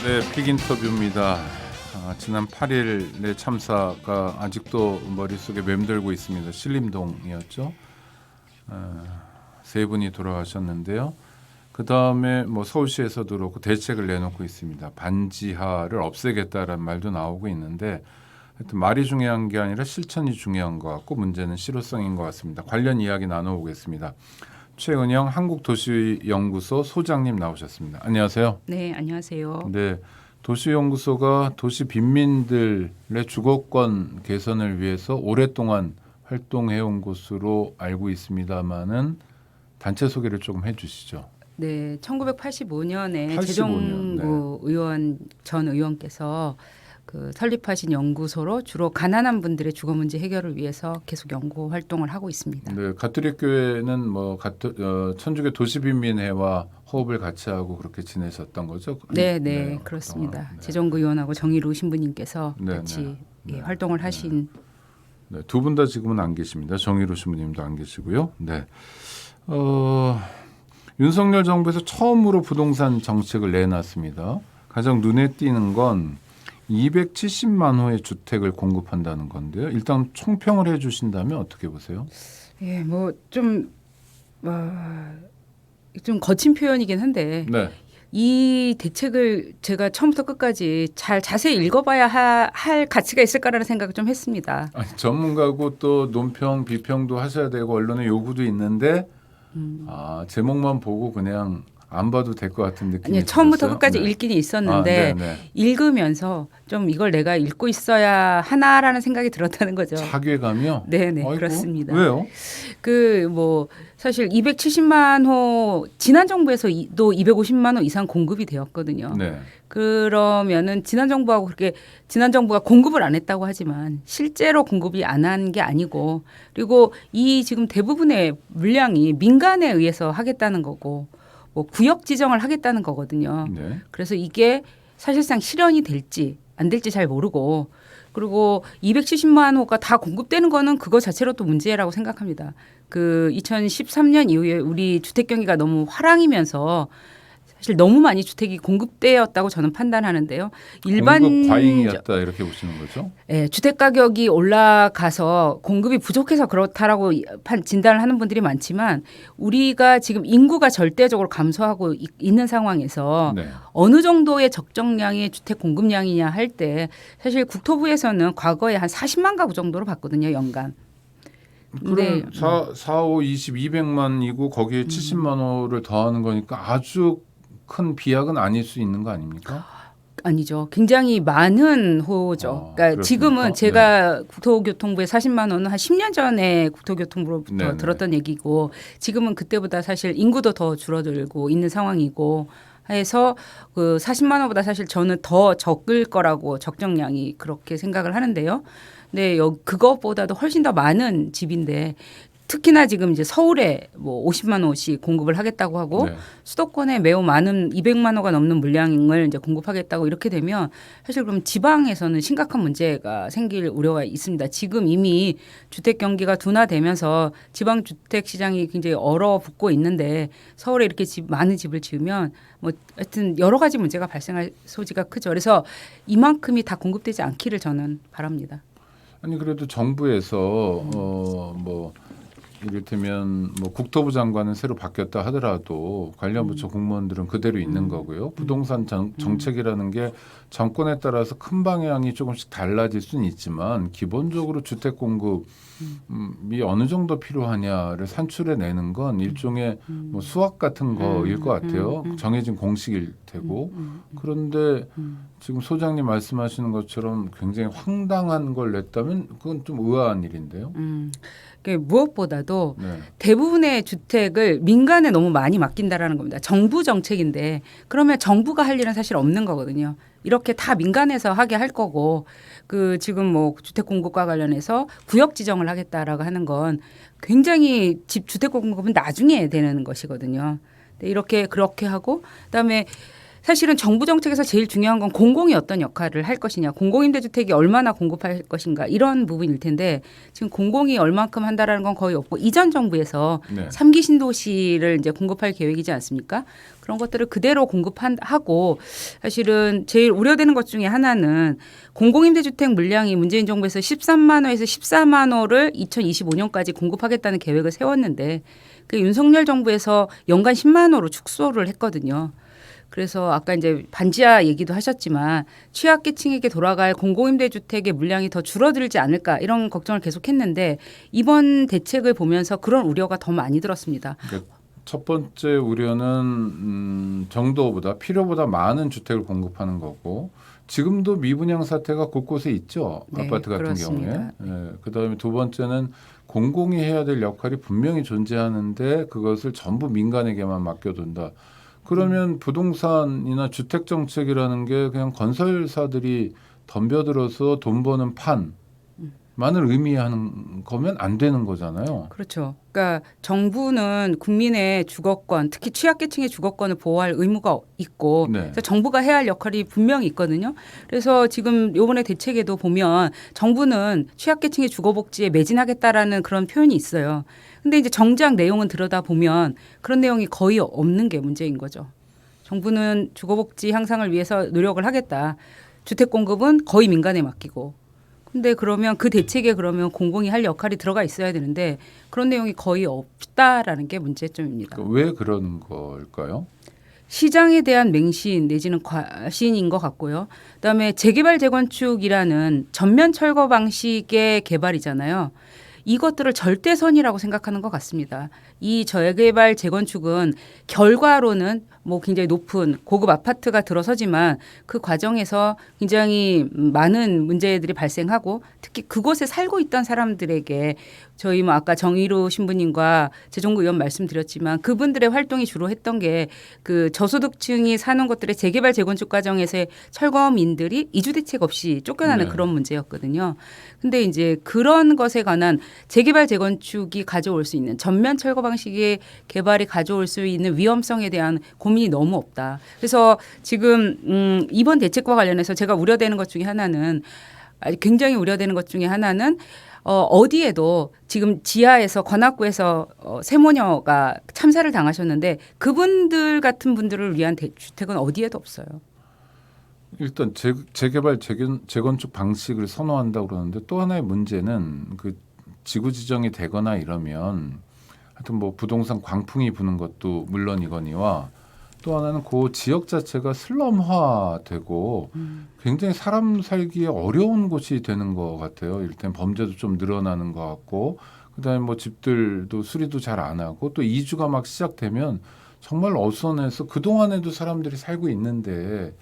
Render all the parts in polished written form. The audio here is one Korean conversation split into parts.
네, 픽 인터뷰입니다. 지난 8일의 참사가 아직도 머릿속에 맴돌고 있습니다. 신림동이었죠. 세 분이 돌아가셨는데요. 그 다음에 뭐 서울시에서도 그렇고 대책을 내놓고 있습니다. 반지하를 없애겠다라는 말도 나오고 있는데 하여튼 말이 중요한 게 아니라 실천이 중요한 것 같고 문제는 실효성인 것 같습니다. 관련 이야기 나눠보겠습니다. 최은영 한국도시연구소 소장님 나오셨습니다. 안녕하세요. 네, 안녕하세요. 네, 도시연구소가 도시 빈민들의 주거권 개선을 위해서 오랫동안 활동해온 곳으로 알고 있습니다만은 단체 소개를 조금 해주시죠. 네, 1985년에 85년, 재정부 의원 전 의원께서 설립하신 연구소로 주로 가난한 분들의 주거 문제 해결을 위해서 계속 연구 활동을 하고 있습니다. 네, 가톨릭 교회는 뭐 천주교 도시빈민회와 호흡을 같이 하고 그렇게 지내셨던 거죠? 네, 네, 그렇습니다. 네. 재정부 의원하고 정의로 신부님께서 네, 같이 네. 활동을 하신. 네, 두 분 다 지금은 안 계십니다. 정의로 신부님도 안 계시고요. 네, 윤석열 정부에서 처음으로 부동산 정책을 내놨습니다. 가장 눈에 띄는 건 270만 호의 주택을 공급한다는 건데요. 일단 총평을 해주신다면 어떻게 보세요? 예, 좀 거친 표현이긴 한데 네. 이 대책을 제가 처음부터 끝까지 잘 자세히 읽어봐야 할 가치가 있을까라는 생각을 좀 했습니다. 아니, 전문가고 또 논평, 비평도 하셔야 되고 언론의 요구도 있는데 제목만 보고 그냥 안 봐도 될 것 같은 느낌이 아니, 처음부터 들었어요. 끝까지 네. 읽긴 있었는데 네. 읽으면서 좀 이걸 내가 읽고 있어야 하나라는 생각이 들었다는 거죠. 자괴감이요? 네네, 아이고, 그렇습니다. 왜요? 사실 270만 호 지난 정부에서도 250만 호 이상 공급이 되었거든요. 네. 그러면은 지난 정부가 공급을 안 했다고 하지만 실제로 공급이 안 한 게 아니고, 그리고 이 지금 대부분의 물량이 민간에 의해서 하겠다는 거고 뭐 구역 지정을 하겠다는 거거든요. 네. 그래서 이게 사실상 실현이 될지 안 될지 잘 모르고, 그리고 270만 호가 다 공급되는 거는 그거 자체로도 문제라고 생각합니다. 2013년 이후에 우리 주택 경기가 너무 화랑이면서 사실 너무 많이 주택이 공급되었다고 저는 판단하는데요. 공급 과잉이었다 이렇게 보시는 거죠? 네, 주택 가격이 올라가서 공급이 부족해서 그렇다라고 진단을 하는 분들이 많지만, 우리가 지금 인구가 절대적으로 감소하고 있는 상황에서 네. 어느 정도의 적정량의 주택 공급량이냐 할 때 사실 국토부에서는 과거에 한 40만 가구 정도로 봤거든요, 연간. 그럼 4, 5, 20, 200만이고 거기에 70만 호를 더하는 거니까 아주 큰 비약은 아닐 수 있는 거 아닙니까? 아니죠. 굉장히 많은 호죠. 그러니까 그렇습니까? 지금은 제가 국토교통부에 40만 원은 한 10년 전에 국토교통부로부터 네네. 들었던 얘기고, 지금은 그때보다 사실 인구도 더 줄어들고 있는 상황이고 해서 40만 원보다 사실 저는 더 적을 거라고 적정량이 그렇게 생각을 하는데요. 근데 그것보다도 훨씬 더 많은 집인데, 특히나 지금 이제 서울에 뭐 50만 호씩 공급을 하겠다고 하고 네. 수도권에 매우 많은 200만 호가 넘는 물량을 이제 공급하겠다고 이렇게 되면 사실 그럼 지방에서는 심각한 문제가 생길 우려가 있습니다. 지금 이미 주택 경기가 둔화되면서 지방 주택 시장이 굉장히 얼어붙고 있는데 서울에 이렇게 많은 집을 지으면 뭐 하여튼 여러 가지 문제가 발생할 소지가 크죠. 그래서 이만큼이 다 공급되지 않기를 저는 바랍니다. 아니 그래도 정부에서 이를테면 뭐 국토부 장관은 새로 바뀌었다 하더라도 관련 부처 공무원들은 그대로 있는 거고요. 부동산 정책이라는 게 정권에 따라서 큰 방향이 조금씩 달라질 수는 있지만 기본적으로 주택 공급이 어느 정도 필요하냐를 산출해 내는 건 일종의 뭐 수학 같은 거일 것 같아요. 정해진 공식일 테고. 그런데 지금 소장님 말씀하시는 것처럼 굉장히 황당한 걸 냈다면 그건 좀 의아한 일인데요. 무엇보다도 네. 대부분의 주택을 민간에 너무 많이 맡긴다라는 겁니다. 정부 정책인데 그러면 정부가 할 일은 사실 없는 거거든요. 이렇게 다 민간에서 하게 할 거고, 지금 뭐 주택 공급과 관련해서 구역 지정을 하겠다라고 하는 건 굉장히 주택 공급은 나중에 되는 것이거든요. 그렇게 하고 그다음에 사실은 정부 정책에서 제일 중요한 건 공공이 어떤 역할을 할 것이냐, 공공임대주택이 얼마나 공급할 것인가 이런 부분일 텐데 지금 공공이 얼만큼 한다라는 건 거의 없고 이전 정부에서 네. 3기 신도시를 이제 공급할 계획이지 않습니까? 그런 것들을 그대로 공급하고 사실은 제일 우려되는 것 중에 하나는 공공임대주택 물량이 문재인 정부에서 13만 호에서 14만 호를 2025년까지 공급하겠다는 계획을 세웠는데 그 윤석열 정부에서 연간 10만 호로 축소를 했거든요. 그래서 아까 이제 반지하 얘기도 하셨지만 취약계층에게 돌아갈 공공임대주택의 물량이 더 줄어들지 않을까 이런 걱정을 계속했는데 이번 대책을 보면서 그런 우려가 더 많이 들었습니다. 그러니까 첫 번째 우려는 정도보다 필요보다 많은 주택을 공급하는 거고 지금도 미분양 사태가 곳곳에 있죠. 네, 아파트 같은 그렇습니다. 경우에. 그다음에 두 번째는 공공이 해야 될 역할이 분명히 존재하는데 그것을 전부 민간에게만 맡겨둔다. 그러면 부동산이나 주택 정책이라는 게 그냥 건설사들이 덤벼들어서 돈 버는 판만을 의미하는 거면 안 되는 거잖아요. 그렇죠. 그러니까 정부는 국민의 주거권, 특히 취약계층의 주거권을 보호할 의무가 있고 네. 그래서 정부가 해야 할 역할이 분명히 있거든요. 그래서 지금 요번에 대책에도 보면 정부는 취약계층의 주거복지에 매진하겠다라는 그런 표현이 있어요. 근데 이제 정작 내용은 들여다보면 그런 내용이 거의 없는 게 문제인 거죠. 정부는 주거복지 향상을 위해서 노력을 하겠다. 주택 공급은 거의 민간에 맡기고. 근데 그러면 그 대책에 그러면 공공이 할 역할이 들어가 있어야 되는데 그런 내용이 거의 없다라는 게 문제점입니다. 그러니까 왜 그러는 걸까요? 시장에 대한 맹신 내지는 과신인 것 같고요. 그다음에 재개발 재건축이라는 전면 철거 방식의 개발이잖아요. 이것들을 절대선이라고 생각하는 것 같습니다. 이 재개발 재건축은 결과로는 뭐 굉장히 높은 고급 아파트가 들어서지만 그 과정에서 굉장히 많은 문제들이 발생하고 특히 그곳에 살고 있던 사람들에게 저희 뭐 아까 정의로 신부님과 재정구 의원 말씀드렸지만 그분들의 활동이 주로 했던 게 그 저소득층이 사는 곳들의 재개발 재건축 과정에서의 철거민들이 이주대책 없이 쫓겨나는 네. 그런 문제였거든요. 근데 이제 그런 것에 관한 재개발 재건축이 가져올 수 있는 전면 철거 방식의 개발이 가져올 수 있는 위험성에 대한 고민이 너무 없다. 그래서 지금 이번 대책과 관련해서 제가 우려되는 것 중에 하나는 굉장히 우려되는 것 중에 하나는 어디에도 지금 지하에서 관악구에서 세모녀가 참사를 당하셨는데 그분들 같은 분들을 위한 주택은 어디에도 없어요. 일단 재개발 재건축 방식을 선호한다고 그러는데 또 하나의 문제는 그 지구 지정이 되거나 이러면 하여튼 뭐 부동산 광풍이 부는 것도 물론이거니와 또 하나는 그 지역 자체가 슬럼화되고 굉장히 사람 살기에 어려운 곳이 되는 것 같아요. 이를테면 범죄도 좀 늘어나는 것 같고 그다음에 뭐 집들도 수리도 잘 안 하고 또 이주가 막 시작되면 정말 어수선해서 그동안에도 사람들이 살고 있는데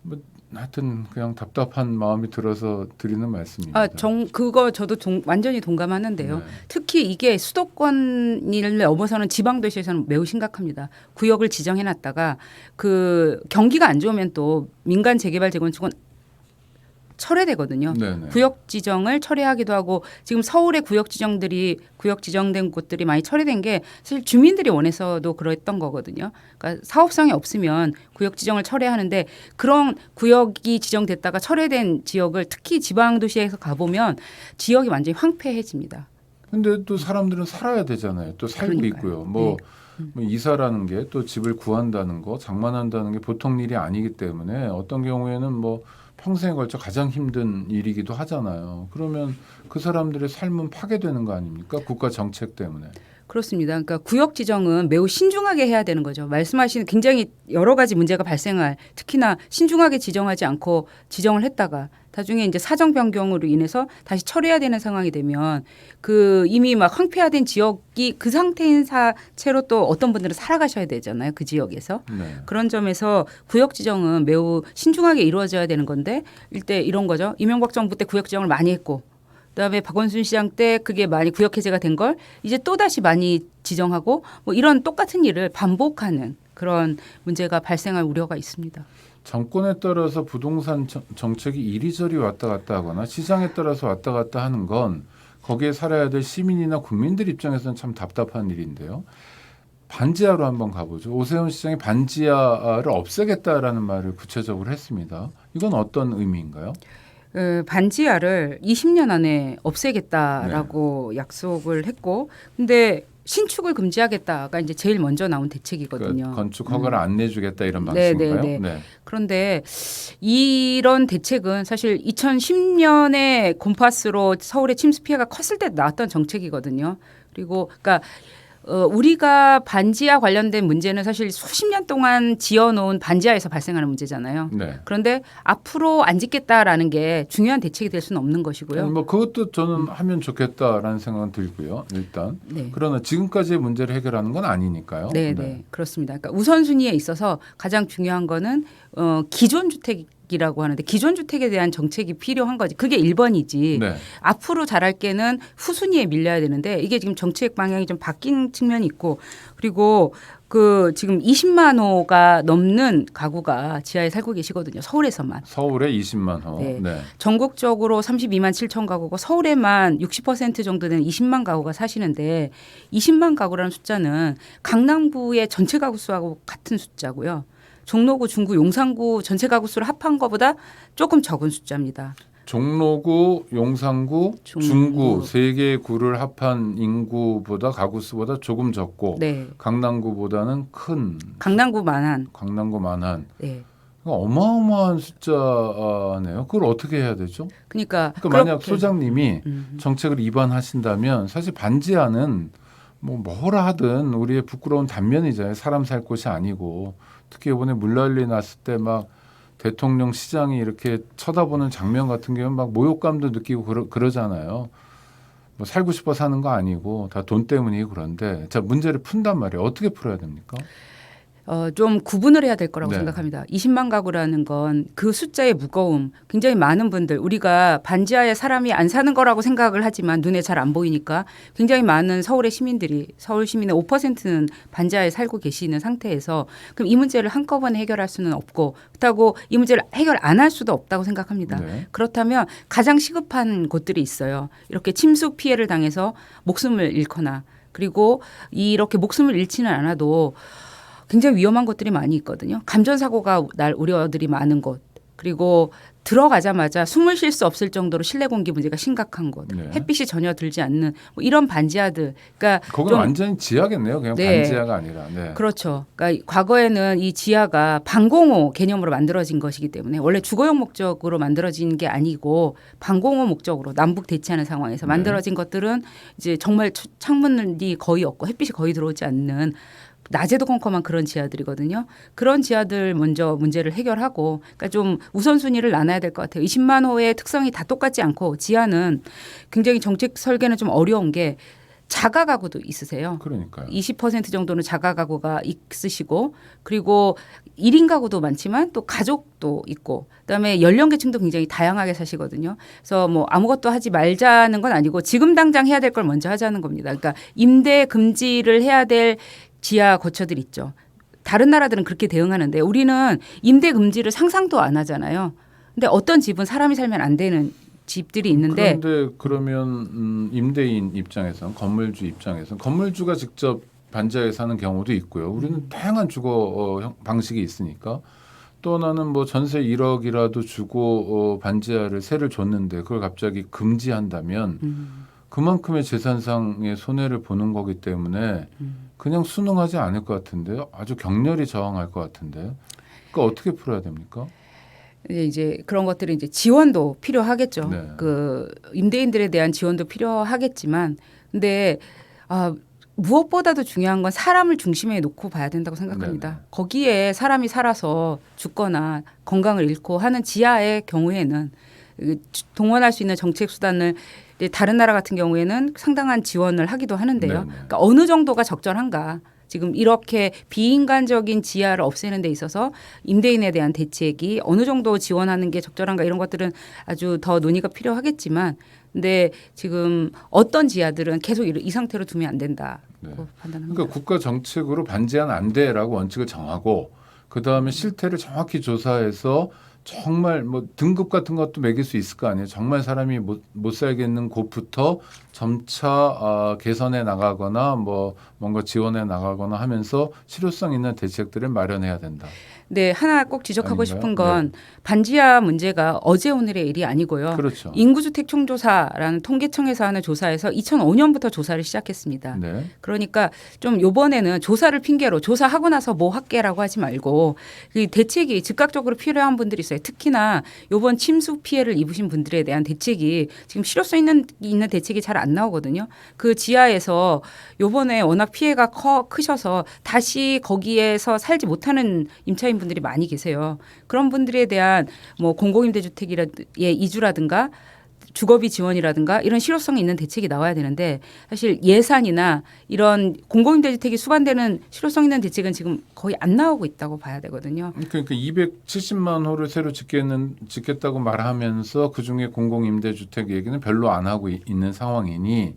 뭐 하여튼 그냥 답답한 마음이 들어서 드리는 말씀입니다. 그거 저도 완전히 동감하는데요. 네. 특히 이게 수도권을 넘어서는 지방 도시에서는 매우 심각합니다. 구역을 지정해놨다가 그 경기가 안 좋으면 또 민간 재개발 재건축은 철회되거든요. 네네. 구역 지정을 철회하기도 하고 지금 서울의 구역 지정된 곳들이 많이 철회된 게 사실 주민들이 원해서도 그랬던 거거든요. 그러니까 사업성이 없으면 구역 지정을 철회하는데 그런 구역이 지정됐다가 철회된 지역을 특히 지방 도시에서 가보면 지역이 완전히 황폐해집니다. 근데 또 사람들은 살아야 되잖아요. 또 살고 그러니까요. 있고요. 뭐 이사라는 게 또 집을 구한다는 거, 장만한다는 게 보통 일이 아니기 때문에 어떤 경우에는 뭐 평생에 걸쳐 가장 힘든 일이기도 하잖아요. 그러면 그 사람들의 삶은 파괴되는 거 아닙니까? 국가 정책 때문에. 그렇습니다. 그러니까 구역 지정은 매우 신중하게 해야 되는 거죠. 말씀하신 굉장히 여러 가지 문제가 발생할 특히나 신중하게 지정하지 않고 지정을 했다가 나중에 이제 사정 변경으로 인해서 다시 철회해야 되는 상황이 되면 그 이미 막 황폐화된 지역이 그 상태인 채로 또 어떤 분들은 살아가셔야 되잖아요. 그 지역에서. 네. 그런 점에서 구역 지정은 매우 신중하게 이루어져야 되는 건데 일대 이런 거죠. 이명박 정부 때 구역 지정을 많이 했고 그다음에 박원순 시장 때 그게 많이 구역 해제가 된 걸 이제 또 다시 많이 지정하고 뭐 이런 똑같은 일을 반복하는 그런 문제가 발생할 우려가 있습니다. 정권에 따라서 부동산 정책이 이리저리 왔다 갔다 하거나 시장에 따라서 왔다 갔다 하는 건 거기에 살아야 될 시민이나 국민들 입장에서는 참 답답한 일인데요. 반지하로 한번 가보죠. 오세훈 시장이 반지하를 없애겠다라는 말을 구체적으로 했습니다. 이건 어떤 의미인가요? 반지하를 20년 안에 없애겠다라고 약속을 했고, 근데 신축을 금지하겠다가 이제 제일 먼저 나온 대책이거든요. 건축 허가를 안 내주겠다 이런 네, 방식인가요? 네, 네. 그런데 이런 대책은 사실 2010년에 곰파스로 서울의 침수 피해가 컸을 때 나왔던 정책이거든요. 그리고 그러니까 우리가 반지하 관련된 문제는 사실 수십 년 동안 지어놓은 반지하에서 발생하는 문제잖아요. 네. 그런데 앞으로 안 짓겠다라는 게 중요한 대책이 될 수는 없는 것이고요. 아니, 뭐 그것도 저는 하면 좋겠다라는 생각은 들고요. 일단 네. 그러나 지금까지의 문제를 해결하는 건 아니니까요. 네, 네, 그렇습니다. 그러니까 우선순위에 있어서 가장 중요한 거는 기존 주택이라고 하는데 기존 주택에 대한 정책이 필요한 거지. 그게 1번이지. 네. 앞으로 잘할 게는 후순위에 밀려야 되는데 이게 지금 정책 방향이 좀 바뀐 측면이 있고 그리고 그 지금 20만 호가 넘는 가구가 지하에 살고 계시거든요. 서울에서만. 서울에 20만 호. 네. 네. 전국적으로 32만 7천 가구고 서울에만 60% 정도 되는 20만 가구가 사시는데 20만 가구라는 숫자는 강남구의 전체 가구 수하고 같은 숫자고요. 종로구, 중구, 용산구 전체 가구 수를 합한 것보다 조금 적은 숫자입니다. 종로구, 용산구, 중구. 중구 세 개의 구를 합한 인구보다 가구 수보다 조금 적고 네. 강남구보다는 큰 강남구만한. 강남구만한 네. 어마어마한 숫자네요. 그걸 어떻게 해야 되죠? 그러니까 만약 소장님이 음. 정책을 입안하신다면 사실 반지하는 뭐 뭐라 하든 우리의 부끄러운 단면이잖아요. 사람 살 곳이 아니고 특히 이번에 물난리 났을 때 막 대통령 시장이 이렇게 쳐다보는 장면 같은 경우는 막 모욕감도 느끼고 그러잖아요. 뭐 살고 싶어 사는 거 아니고 다 돈 때문이고 그런데 자 문제를 푼단 말이에요. 어떻게 풀어야 됩니까? 좀 구분을 해야 될 거라고 네. 생각합니다. 20만 가구라는 건 그 숫자의 무거움, 굉장히 많은 분들 우리가 반지하에 사람이 안 사는 거라고 생각을 하지만 눈에 잘 안 보이니까 굉장히 많은 서울의 시민들이 서울 시민의 5%는 반지하에 살고 계시는 상태에서 그럼 이 문제를 한꺼번에 해결할 수는 없고 그렇다고 이 문제를 해결 안 할 수도 없다고 생각합니다. 네. 그렇다면 가장 시급한 곳들이 있어요. 이렇게 침수 피해를 당해서 목숨을 잃거나 그리고 이렇게 목숨을 잃지는 않아도 굉장히 위험한 것들이 많이 있거든요. 감전사고가 날 우려들이 많은 곳. 그리고 들어가자마자 숨을 쉴 수 없을 정도로 실내 공기 문제가 심각한 곳. 네. 햇빛이 전혀 들지 않는 뭐 이런 반지하들. 그러니까 거기는 좀 완전히 지하겠네요. 그냥 네. 반지하가 아니라. 네. 그렇죠. 그러니까 과거에는 이 지하가 방공호 개념으로 만들어진 것이기 때문에 원래 주거용 목적으로 만들어진 게 아니고 방공호 목적으로 남북 대치하는 상황에서 네. 만들어진 것들은 이제 정말 창문이 거의 없고 햇빛이 거의 들어오지 않는 낮에도 컴컴한 그런 지하들이거든요. 그런 지하들 먼저 문제를 해결하고 그러니까 좀 우선순위를 나눠야 될 것 같아요. 20만 호의 특성이 다 똑같지 않고 지하는 굉장히 정책 설계는 좀 어려운 게 자가 가구도 있으세요. 그러니까요. 20% 정도는 자가 가구가 있으시고 그리고 1인 가구도 많지만 또 가족도 있고 그다음에 연령계층도 굉장히 다양하게 사시거든요. 그래서 뭐 아무것도 하지 말자는 건 아니고 지금 당장 해야 될 걸 먼저 하자는 겁니다. 그러니까 임대 금지를 해야 될 지하 거처들 있죠. 다른 나라들은 그렇게 대응하는데 우리는 임대 금지를 상상도 안 하잖아요. 근데 어떤 집은 사람이 살면 안 되는 집들이 있는데 그런데 그러면 임대인 입장에서는 건물주 입장에서는 건물주가 직접 반지하에 사는 경우도 있고요. 우리는 다양한 주거 방식이 있으니까 또 하나는 뭐 전세 1억이라도 주고 반지하를 세를 줬는데 그걸 갑자기 금지한다면 그만큼의 재산상의 손해를 보는 거기 때문에 그냥 순응하지 않을 것 같은데요. 아주 격렬히 저항할 것 같은데. 그러니까 어떻게 풀어야 됩니까? 이제 그런 것들이 이제 지원도 필요하겠죠. 네. 그 임대인들에 대한 지원도 필요하겠지만, 근데 무엇보다도 중요한 건 사람을 중심에 놓고 봐야 된다고 생각합니다. 네네. 거기에 사람이 살아서 죽거나 건강을 잃고 하는 지하의 경우에는 동원할 수 있는 정책 수단을 다른 나라 같은 경우에는 상당한 지원을 하기도 하는데요. 네네. 그러니까 어느 정도가 적절한가? 지금 이렇게 비인간적인 지하를 없애는 데 있어서 임대인에 대한 대책이 어느 정도 지원하는 게 적절한가 이런 것들은 아주 더 논의가 필요하겠지만 근데 지금 어떤 지하들은 계속 이 상태로 두면 안 된다고 네. 판단합니다. 그러니까 국가 정책으로 반지하는 안 돼라고 원칙을 정하고 그다음에 실태를 정확히 조사해서 정말 뭐 등급 같은 것도 매길 수 있을 거 아니에요. 정말 사람이 못 살겠는 곳부터 점차 개선해 나가거나 뭐 뭔가 지원해 나가거나 하면서 실효성 있는 대책들을 마련해야 된다. 네, 하나 꼭 지적하고 아닌가요? 싶은 건 반지하 문제가 어제 오늘의 일이 아니고요. 그렇죠. 인구주택 총조사라는 통계청에서 하는 조사에서 2005년부터 조사를 시작했습니다. 네. 그러니까 좀 요번에는 조사를 핑계로 조사하고 나서 뭐 할게라고 하지 말고 그 대책이 즉각적으로 필요한 분들이 있어요. 특히나 요번 침수 피해를 입으신 분들에 대한 대책이 지금 실효성 있는 대책이 잘 안 나오거든요. 그 지하에서 요번에 워낙 피해가 크셔서 다시 거기에서 살지 못하는 임차인 분들이 많이 계세요. 그런 분들에 대한 뭐 공공임대주택의 이주라든가 주거비 지원이라든가 이런 실효성 있는 대책이 나와야 되는데 사실 예산이나 이런 공공임대주택이 수반되는 실효성 있는 대책은 지금 거의 안 나오고 있다고 봐야 되거든요. 그러니까 270만 호를 새로 짓겠다고 말하면서 그중에 공공임대주택 얘기는 별로 안 하고 있는 상황이니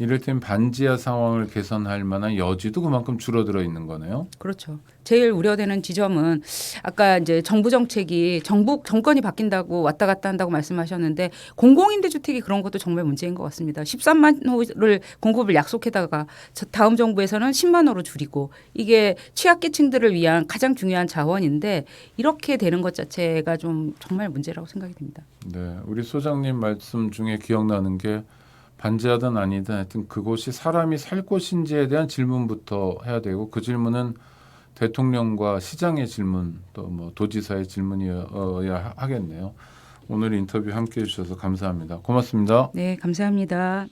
이를테면 반지하 상황을 개선할 만한 여지도 그만큼 줄어들어 있는 거네요. 그렇죠. 제일 우려되는 지점은 아까 이제 정부 정책이 정권이 바뀐다고 왔다 갔다 한다고 말씀하셨는데 공공임대주택이 그런 것도 정말 문제인 것 같습니다. 13만 호를 공급을 약속했다가 다음 정부에서는 10만 호로 줄이고 이게 취약계층들을 위한 가장 중요한 자원인데 이렇게 되는 것 자체가 좀 정말 문제라고 생각이 듭니다. 네, 우리 소장님 말씀 중에 기억나는 게 반지하든 아니든 하여튼 그곳이 사람이 살 곳인지에 대한 질문부터 해야 되고 그 질문은 대통령과 시장의 질문 또 뭐 도지사의 질문이어야 하겠네요. 오늘 인터뷰 함께해 주셔서 감사합니다. 고맙습니다. 네, 감사합니다.